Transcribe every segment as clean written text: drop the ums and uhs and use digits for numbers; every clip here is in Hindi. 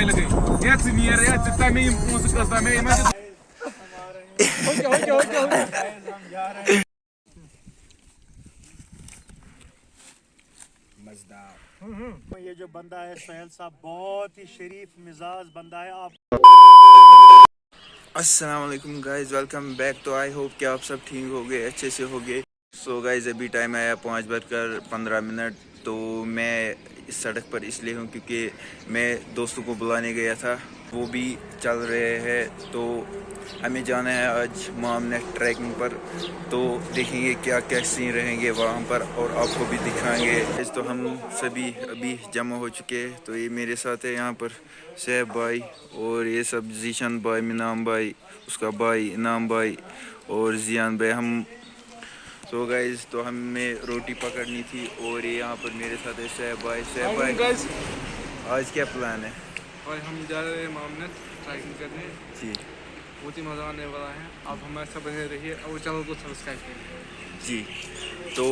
बलाई लगे ये सीनियर ये चित्ता में पूछ करता में मैं हो जा रहे हैं मज़ेदार। ये जो बंदा है सोहेल साहब बहुत ही शरीफ मिजाज बंदा है। आप अस्सलाम वालेकुम गाइस, वेलकम बैक। तो आई होप कि आप सब ठीक हो गए, अच्छे से हो गए। सो गाइस अभी टाइम आया 5:15। तो मैं इस सड़क पर इसलिए हूँ क्योंकि मैं दोस्तों को बुलाने गया था, वो भी चल रहे हैं। तो हमें जाना है आज मामनेथ ट्रैकिंग पर। तो देखेंगे क्या क्या सीन रहेंगे वहाँ पर और आपको भी दिखाएंगे। तो हम सभी अभी जमा हो चुके हैं। तो ये मेरे साथ है यहाँ पर सैफ भाई, और ये सब जीशन भाई, मिनाम भाई, उसका भाई इनाम भाई और जियान भाई। हम तो गाइस तो हमें रोटी पकड़नी थी, और ये यहाँ पर मेरे साथ है सैफ भाई। सैफ भाई गाइस आज क्या प्लान है? और हम जा रहे हैं मामनेथ ट्रैकिंग करने जी बहुत ही मज़ा आने वाला है। आप हमारे साथ बने रहिए और चैनल को सब्सक्राइब करिए जी। तो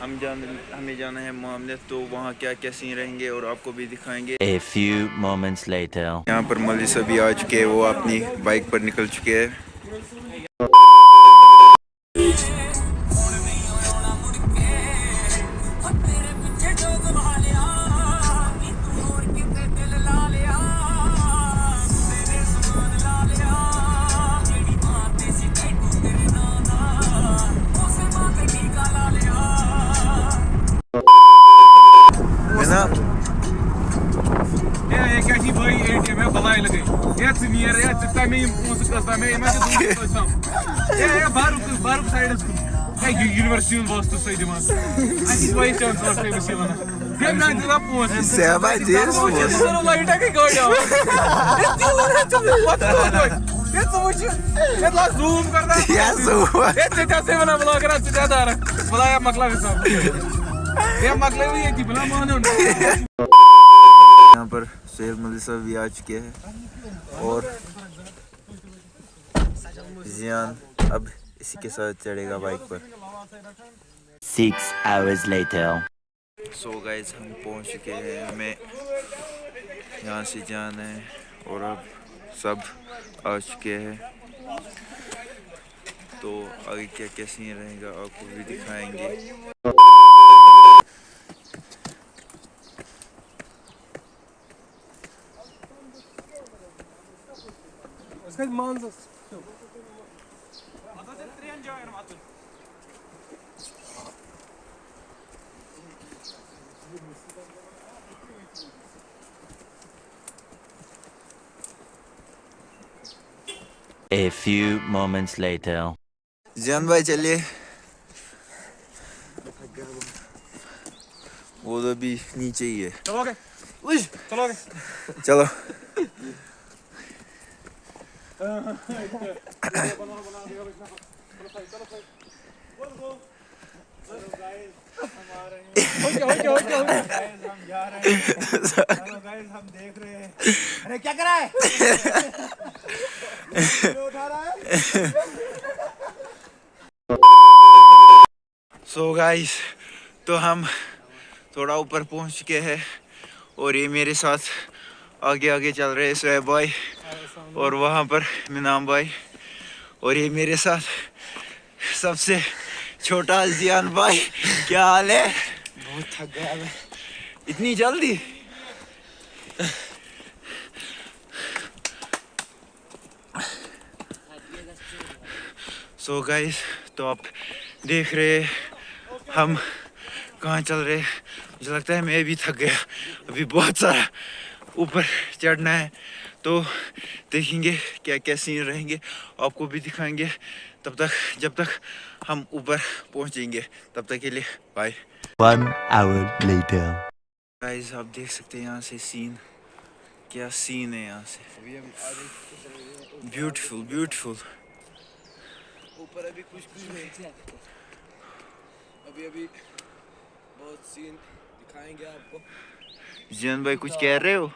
हमें जाना है मामनेथ। तो वहाँ क्या क्या सीन रहेंगे और आपको भी दिखाएंगे। A few moments later. यहाँ पर मौलवी सभी आ चुके हैं, वो अपनी बाइक पर निकल चुके हैं। ये क्या ही भाई एटीएम में बलाई लगे ये सीनियर ये चित्ता में पूछ करता में मैं ये बारूक साइड है यूनिवर्सिटी में वास्तु सही दिमाग आई वाइस चांसलर से विषय बना ये ना जरा पूछ से भाई देश वो लाइट है कि गाड़ी ये सोच ये ला जूम करता है ये चित्ता से बना ब्लॉग करा चित्तादार बुलाया मकला हिसाब ये मकले भी ये की बना मानो यहाँ पर शेर मलिसा भी आ चुके हैं, और जियान अब इसी के साथ चढ़ेगा बाइक पर। 6 hours later. सो गाइस हम पहुँच चुके हैं, हमें यहाँ से जाना है और अब सब आ चुके हैं। तो आगे क्या क्या सीन रहेगा आपको भी दिखाएंगे। A few moments later. जान भाई चलिए, वो तो अभी नीचे ही है। चलोगे चलो हम देख रहे हैं। अरे क्या कर रहा है? उठा रहा है। सो गाइस तो हम थोड़ा ऊपर पहुंच चुके हैं, और ये मेरे साथ आगे आगे चल रहे हैं सैफ भाई, और वहाँ पर मिनाम भाई, और ये मेरे साथ सबसे छोटा जियान भाई। क्या हाल है? बहुत थक गया मैं। इतनी जल्दी? सो गाइस तो आप देख रहे हैं हम कहाँ चल रहे हैं। मुझे लगता है मैं भी थक गया, अभी बहुत सारा ऊपर चढ़ना है। तो देखेंगे क्या क्या सीन रहेंगे, आपको भी दिखाएंगे। तब तक जब तक हम ऊपर पहुंचेंगे, तब तक के लिए बाय। 1 hour later. गाइस आप देख सकते हैं यहाँ से सीन, क्या सीन है यहाँ से। Beautiful beautiful. ऊपर अभी कुछ नहीं, अभी बहुत सीन दिखाएंगे आपको। जियान भाई कुछ कह रहे हो?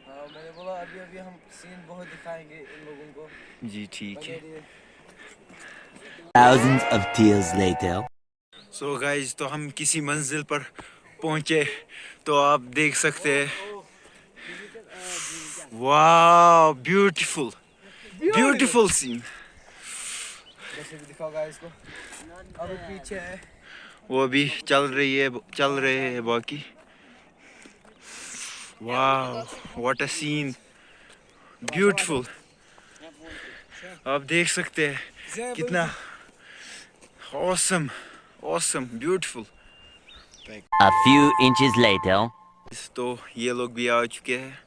हाँ मैंने बोला अभी हम सीन बहुत दिखाएंगे इन लोगों को। जी ठीक है। Thousands of tears later. So guys तो हम किसी मंजिल पर पहुंचे। तो आप देख सकते हैं वाह ब्यूटीफुल ब्यूटीफुल सीन। जैसे भी दिखाओ गाइस को। अब पीछे है। वो भी चल रहे हैं बाकी। वाह व्हाट अ सीन ब्यूटीफुल। आप देख सकते हैं कितना awesome beautiful. A few inches later. तो ये लोग भी आ चुके हैं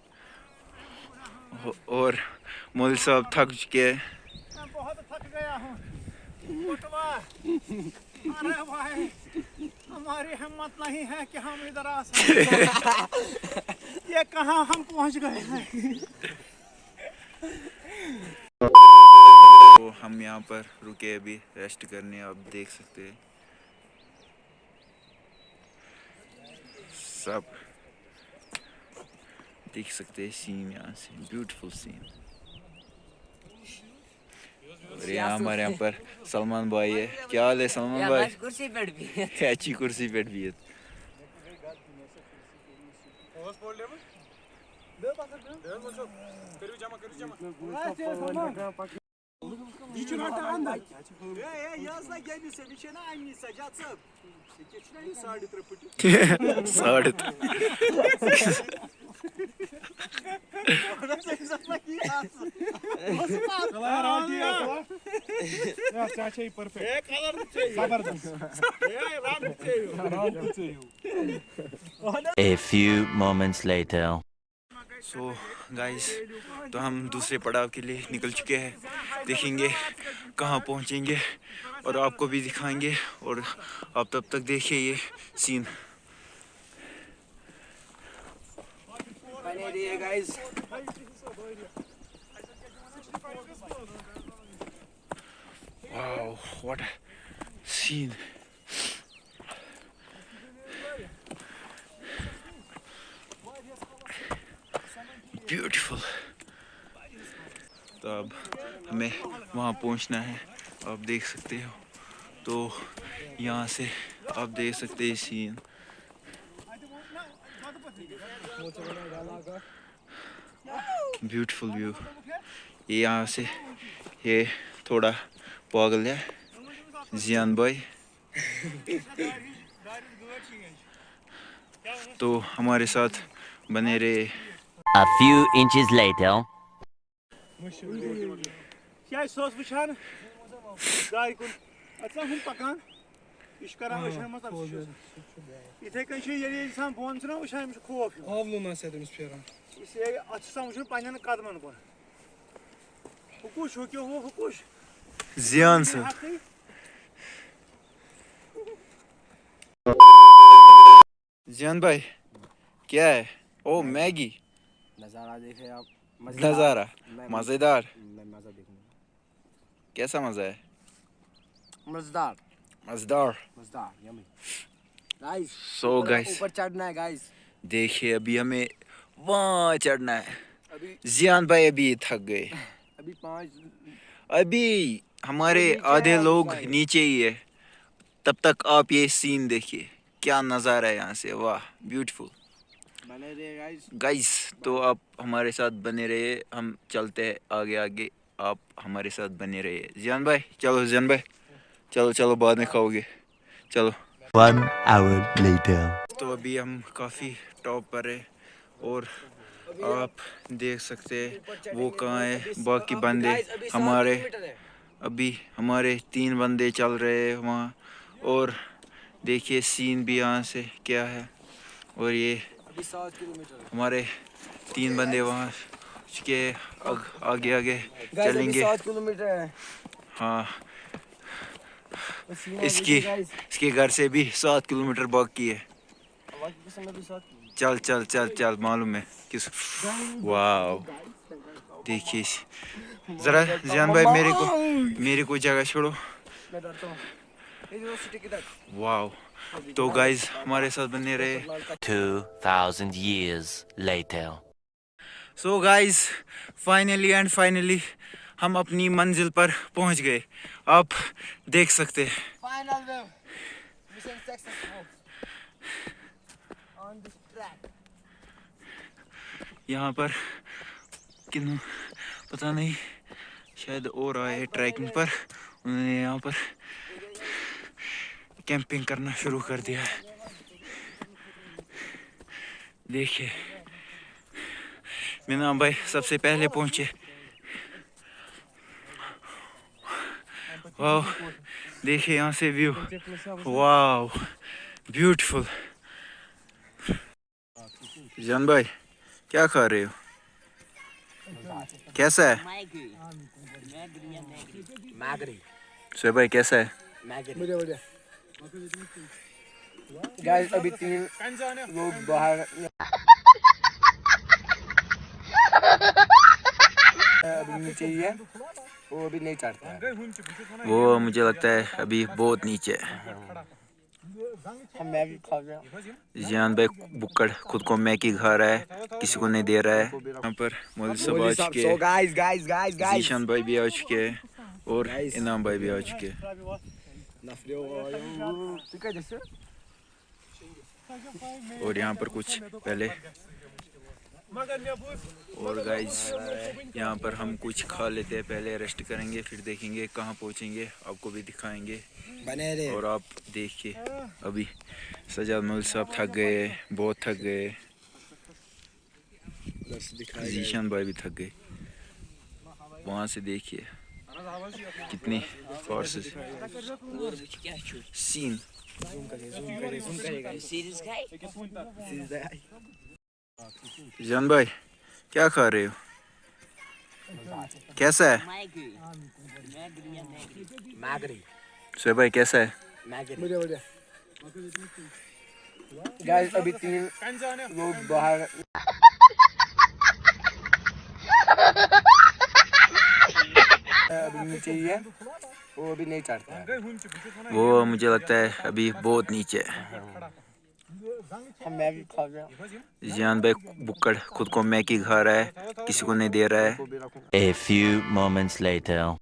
और मौल साहब थक चुके हैं। मैं बहुत थक गया हूँ। अरे भाई हमारी हिम्मत नहीं है कि हम इधर आ सकें। ये कहाँ हम पहुँच गए हैं। तो हम यहाँ पर रुके अभी रेस्ट करने। आप देख सकते हैं सब देख सकते हैं सीन यहाँ से ब्यूटीफुल सीन। और यहाँ हमारे यहाँ पर सलमान भाई है। क्या हाल है सलमान भाई? कुर्सी पर भी है। अच्छी कुर्सी बैठ भी है। साढ़े A few moments later. So guys तो हम दूसरे पड़ाव के लिए निकल चुके हैं। देखेंगे कहाँ पहुँचेंगे और आपको भी दिखाएंगे। और आप तब तक देखिए ये scene. Guys wow what a scene. Beautiful. तो अब हमें वहाँ पहुँचना है। आप देख सकते हो तो यहाँ से आप देख सकते हैं सीन। Beautiful view. ये यहाँ से ये थोड़ा पागल है जियान भाई। तो हमारे साथ बने रहे। A few inches later. क्या सोच विचार गाड़ी कुन अच्छा हम पकान इश्करा वशान मत इथे कन छ यदि इंसान बोन छ ना वशान छ खौफ आवलो ना से तमिस फेरन इसे अच्छा वशन पन्नन कदमन पर हुकुश हो क्यों हो हुकुश जियान से जियान भाई क्या है? ओ मैगी नजारा देखे आप। नज़ारा मज़ेदार। मैं मजा देखूंगा। कैसा मज़ा है? मजेदार मज़ेदार। मजेदार यम्मी गाइस। सो गाइस ऊपर चढ़ना है गाइस। देखिए अभी हमें वहाँ चढ़ना है। अभी जियान भाई अभी थक गए। अभी 5 अभी हमारे नीचे आधे है, लोग सारे। नीचे ही है। तब तक आप ये सीन देखिए क्या नज़ारा है यहाँ से। वाह ब्यूटीफुल बने रहे गाइस। गाइस। तो आप हमारे साथ बने रहिए। हम चलते हैं आगे आगे। आप हमारे साथ बने रहिए। जियान भाई चलो जियान भाई चलो चलो बाद में खाओगे चलो। 1 hour later. तो अभी हम काफ़ी टॉप पर है और आप देख सकते हैं वो कहाँ है। बाकी बंदे हमारे अभी हमारे 3 बंदे चल रहे हैं वहाँ। और देखिए सीन भी यहाँ से क्या है। और ये अभी 7 किलोमीटर हमारे 3 बंदे वहाँ के आगे आगे गाइस। अभी चलेंगे। 7 किलोमीटर है। हाँ इसकी इसके घर से भी 7 किलोमीटर बाकी है। चल चल चल चल मालूम है किस। वाह देखिए जरा जियान भाई मेरे को जगह छोड़ो। मैं डरता हूँ। वाह तो गाइस हमारे साथ बने रहे। 2000 years later. So guys finally हम अपनी मंजिल पर पहुंच गए। आप देख सकते हैं फाइनल में mission successful on the track. यहाँ पर किन पता नहीं, शायद और आए ट्रैकिंग पर। उन्होंने यहाँ पर कैंपिंग करना शुरू कर दिया है। देखिए मीना भाई सबसे पहले पहुंचे। वाह, देखिए यहाँ से व्यू, वाह ब्यूटीफुल। जान भाई क्या खा रहे हो, कैसा है? सुहेब भाई कैसा है? बढ़िया। गाइस अभी 3 लोग बाहर अभी नीचे ही है, वो अभी नहीं चढ़ता है। वो मुझे लगता है अभी बहुत नीचे है। हम मैगी खा गए। जान भाई बुक्कड़ खुद को मैगी खा रहा है, किसी को नहीं दे रहा है। यहाँ पर मौलवी साहब आ चुके हैं, गाइस जीशान भाई भी आ चुके हैं और इनाम भाई भी आ चुके हैं। और यहाँ पर कुछ पहले और गाइस यहाँ पर हम कुछ खा लेते हैं, पहले रेस्ट करेंगे, फिर देखेंगे कहाँ पहुँचेंगे, आपको भी दिखाएंगे। और आप देखिए अभी सजाद मौलवी साहब थक गए, बहुत थक गए, जीशान भाई भी थक गए। वहाँ से देखिए कितनी फोर्सेस सीन। जान भाई क्या खा रहे हो, कैसा है? सुहेब भाई कैसा है? बढ़िया। गाइस अभी 3 लोग बाहर अभी नीचे ही है, वो अभी नहीं चढ़ता है। वो मुझे लगता है अभी बहुत नीचे है। हम मैगी खा गए। जान भाई बुक्कड़ खुद को मैगी खा रहा है, किसी को नहीं दे रहा है। A few moments later.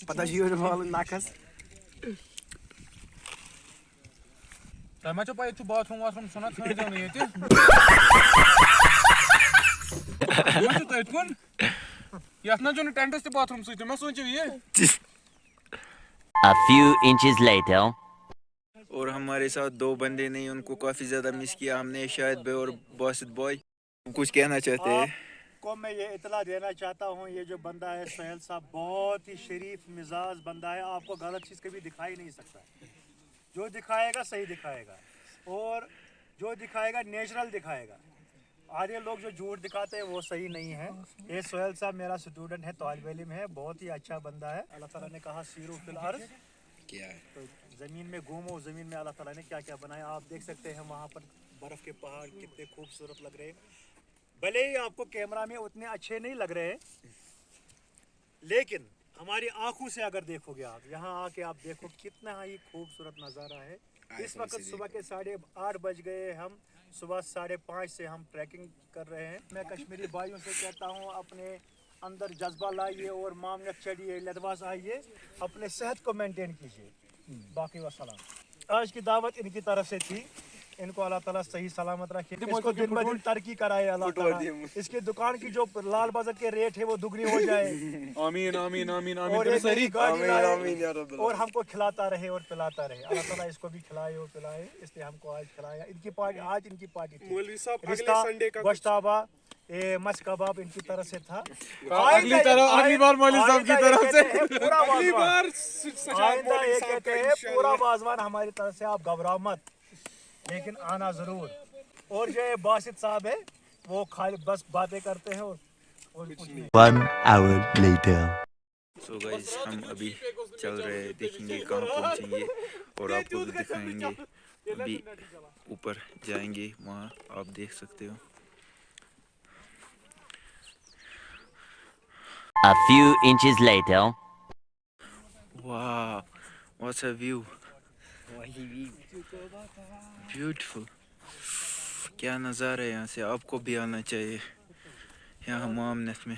पता जी नाकस मैं तो पाए बाथरूम वाथरूम सुना था नहीं थे मैं तो कौन यार ना जो टेंट से बाथरूम से मैं सोच ये A few inches later. और हमारे साथ 2 बंदे नहीं, उनको काफी ज्यादा मिस किया हमने, शायद भाई और बासित बॉय। कुछ कहना चाहते हैं? को मैं ये इतला देना चाहता हूँ, ये जो बंदा है सोहेल साहब बहुत ही शरीफ मिजाज बंदा है, आपको गलत चीज़ कभी दिखाई नहीं सकता। जो दिखाएगा सही दिखाएगा और जो दिखाएगा नेचुरल दिखाएगा। आधे लोग जो झूठ दिखाते हैं वो सही नहीं है। ये सोहेल साहब मेरा स्टूडेंट है, तालिब इल्म है, बहुत ही अच्छा बंदा है। अल्लाह ताला ने कहा सीरो फिल अर्ज़, क्या है तो ज़मीन में घूमो, ज़मीन में अल्लाह ताला ने क्या क्या बनाया आप देख सकते हैं। वहाँ पर बर्फ़ के पहाड़ कितने खूबसूरत लग रहे हैं, भले ही आपको कैमरा में उतने अच्छे नहीं लग रहे, लेकिन हमारी आंखों से अगर देखोगे आप, यहाँ आके आप देखो कितना ही खूबसूरत नज़ारा है। इस वक्त सुबह के 8:30 बज गए, हम सुबह 5:30 से हम ट्रैकिंग कर रहे हैं। मैं कश्मीरी भाइयों से कहता हूँ अपने अंदर जज्बा लाइए और मामनत चढ़िए, लदवास आइए, अपने सेहत को मेंटेन कीजिए। बाकी वसलाम। आज की दावत इनकी तरफ से थी, इनको अल्लाह ताला सही सलामत रखे, इसको दिन ब दिन तरक्की कराए अल्लाह ताला, इसकी दुकान की जो लाल बाजार के रेट है वो दुगनी हो जाए। आमीन आमीन आमीन और आमीन सही और हमको खिलाता रहे और पिलाता रहे। अल्लाह ताला इसको भी खिलाए और पिलाए, इसलिए हमको आज खिलाया। इनकी पार्टी आज इनकी पार्टी थी। मौलवी साहब अगले रिश्ता संडे का गोश्ताबा मछ कबाब इनकी तरफ से था। अगली बार मौलवी साहब की तरफ से अगली बार आइंदा ये कहते हैं पूरा वाजवान हमारी तरफ से, आप घबराओ मत, लेकिन आना जरूर। और जो बासित साहब है वो खाली बस बातें करते हैं और कुछ नहीं। 1 hour later. सो गाइस हम अभी चल रहे हैं, देखेंगे कहाँ पहुँचेंगे और आपको भी दिखाएंगे। अभी ऊपर जाएंगे, वहाँ आप देख सकते हो। A few inches later. Wow, what's a view? Beautiful. क्या नज़ारा है यहाँ से, आपको भी आना चाहिए यहाँ मामनथ में।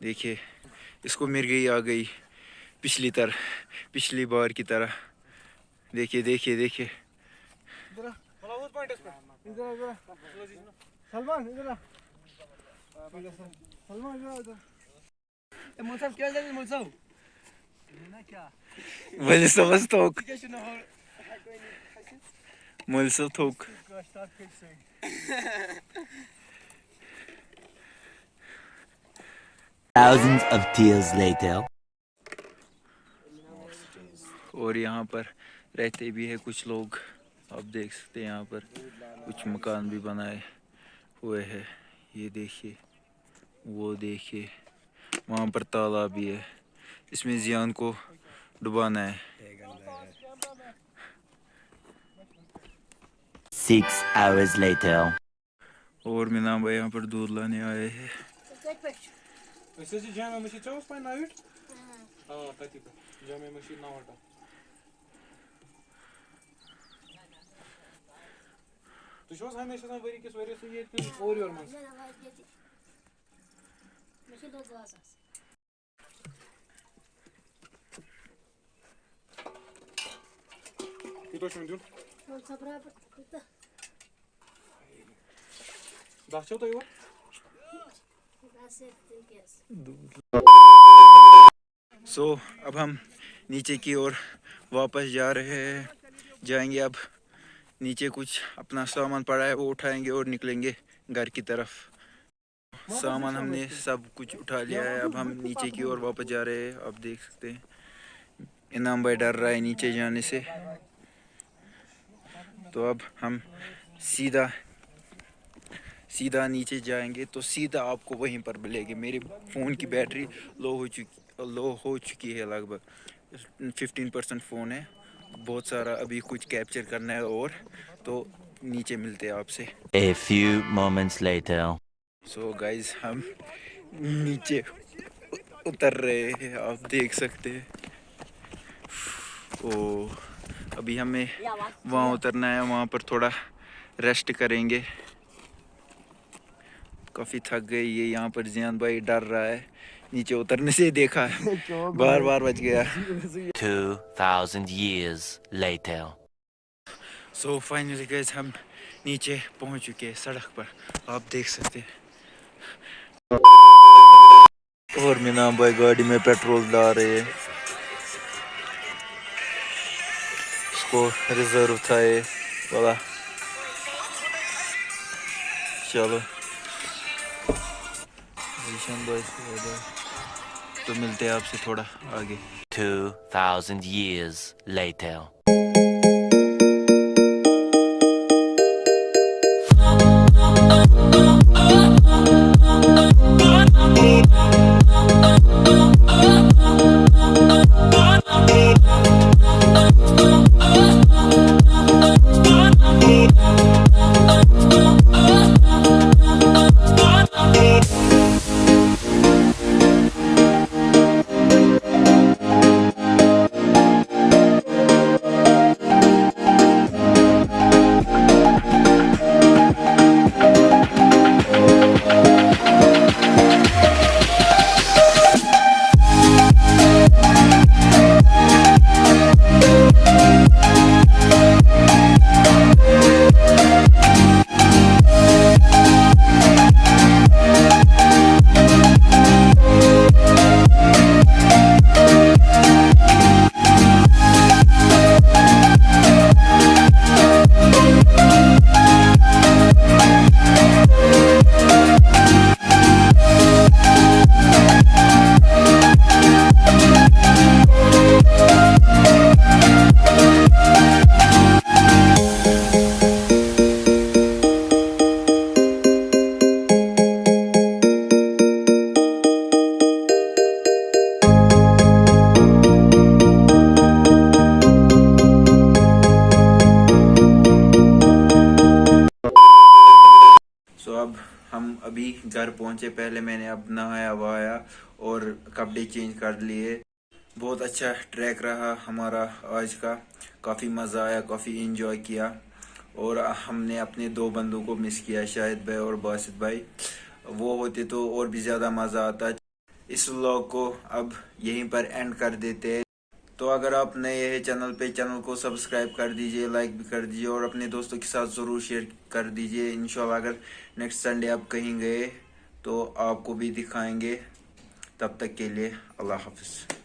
देखिए इसको मिर्गी आ गई, पिछली बार की तरह। देखिए देखिए देखिए। सलमान इधर आ। सलमान इधर आ इधर। मुल्सम क्या जाने मुल्सम? ना क्या? वजह समझ तो मुल्सम थोक। Thousands of tears later. और यहाँ पर रहते भी है कुछ लोग। आप देख सकते हैं यहाँ पर कुछ मकान भी बनाए हुए हैं। ये देखिए, वो देखिए, वहाँ पर तालाब भी है। इसमें जियान को डुबाना है। 6 hours later. और मीना भाई यहाँ पर दूध लाने आए हैं। जामे मशीद चौस पाइन नाइट हाँ तथी पे जामे मशीद ना हटा तो शोस हमेशा ना वरी किस वरी से ये और योर मन मशीद दो ग्लास कितो शुन दियो सबरा किता दाचो तो यो सो अब हम नीचे की ओर वापस जा रहे हैं। जाएंगे अब नीचे। कुछ अपना सामान पड़ा है वो उठाएंगे और निकलेंगे घर की तरफ। सामान हमने सब कुछ उठा लिया है। अब हम नीचे की ओर वापस जा रहे हैं। आप देख सकते हैं इनाम भाई डर रहा है नीचे जाने से। तो अब हम सीधा नीचे जाएंगे तो सीधा आपको वहीं पर मिलेगी। मेरे फ़ोन की बैटरी लो हो चुकी है। लगभग 15% फ़ोन है। बहुत सारा अभी कुछ कैप्चर करना है और तो नीचे मिलते हैं आपसे। A few moments later. So guys हम नीचे उतर रहे हैं। आप देख सकते हैं। ओ अभी हमें वहाँ उतरना है। वहाँ पर थोड़ा रेस्ट करेंगे। काफ़ी थक गई ये। यहाँ पर जियान भाई डर रहा है नीचे उतरने से। देखा बार बार बच गया। 2000 years later. So finally guys हम नीचे पहुँच चुके हैं सड़क पर। आप देख सकते हैं। और मीना भाई गाड़ी में पेट्रोल डाल रहे हैं। इसको रिजर्व था ये वाला। चलो तो मिलते हैं आपसे थोड़ा आगे। 2000 years later. अब हम अभी घर पहुंचे। पहले मैंने अब नहाया वहाया और कपड़े चेंज कर लिए। बहुत अच्छा ट्रैक रहा हमारा आज का। काफ़ी मज़ा आया, काफ़ी एंजॉय किया। और हमने अपने दो बंदों को मिस किया, शाहिद भाई और बासित भाई। वो होते तो और भी ज़्यादा मज़ा आता। इस व्लॉग को अब यहीं पर एंड कर देते हैं। तो अगर आप नए हैं चैनल पे, चैनल को सब्सक्राइब कर दीजिए, लाइक भी कर दीजिए और अपने दोस्तों के साथ ज़रूर शेयर कर दीजिए। इंशाल्लाह अगर नेक्स्ट संडे आप कहीं गए तो आपको भी दिखाएंगे। तब तक के लिए अल्लाह हाफिज़।